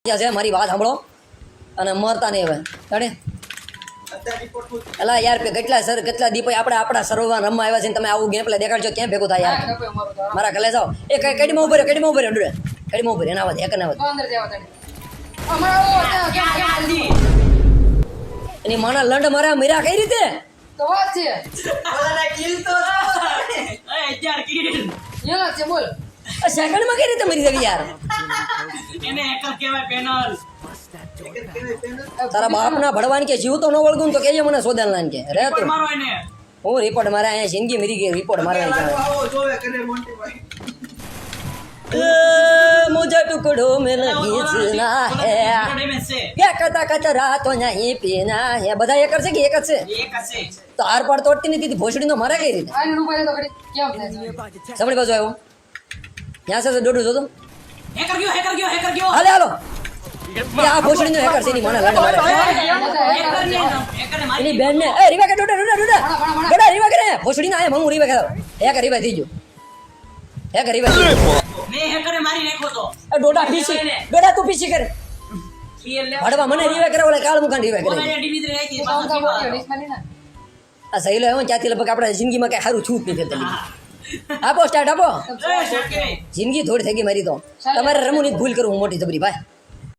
છે મારી વાત સાંભળો અને મરતા નહીં હવે જાણે એલા યાર કેટલા સર કેટલા દીપ આપણે આપણા સર્વમાં રમવા આવ્યા છે તમે આવું ગેમ પ્લે દેખાડજો ક્યાં ભેગું થાય યાર મારા કલે જાઓ એ કડીમાં ઉભો કડીમાં ઉભો ડુરે કડીમાં ઉભો એના વાત એક ના વાત એની માના લંડ મારા મીરા કઈ રીતે તો વાત છે ઓલાના કિલ તો એ 11 કિલ યો છે બોલ સેકન્ડમાં કઈ રીતે મરી જવી યાર એને હેકર કહેવાય પેનલ તારા બાપના ભડવાન કે જીવ તો ન વળગું તો કેજે મને સોદન લાન કે રે તું મારો એને હું રિપોર્ટ મારા અહીંયા જિંદગી મરી ગઈ રિપોર્ટ મારા આવો જોવે કરે મોન્ટીભાઈ मुझे टुकड़ों में नहीं जीना है ડેમેજ છે क्या कता कतरा तो नहीं पीना है બધા એક છે કે એક જ છે એક હશે તો આર પાર તોડતી નથી હતી ભોસડી નો મારે કઈ રીતે આને રૂપાય તો ઘડી કેમ થાય સમણી બાજુ આવ્યો ત્યાં છે દોડું જોતો હેકર ગયો હાલે હાલો એ આ ભોસડી નો હેકર છે એની મને લડ મારે હેકરને મારી એની બેન ને એ રીવા કે ડોડા રીવા કરે ભોસડી ના આયા મંગુ રીવા કે હેકર રીવા થઈ ગયો હેકર રીવા મે હેકરને મારી નાખ્યો તો એ ડોડા પીસી ડોડા તું પીસી કરે કિલ લે ભડવા મને રીવા કરે ઓલા કાળ મુકાન રીવા કરે ઓલા ડીવી રાખી કામ કામ કર્યો ડિસ્માલી ના આ સહીલો એવો ત્યાંથી લગભગ આપણા જિંદગીમાં કઈ સારું છૂટ નહીં થતી આપો સ્ટાર્ટ આપો એ શોટ કે જિંદગી થોડી થઈ ગઈ મારી તો તમારે રમૂની ભૂલ કરું હું મોટી જબરી ભાઈ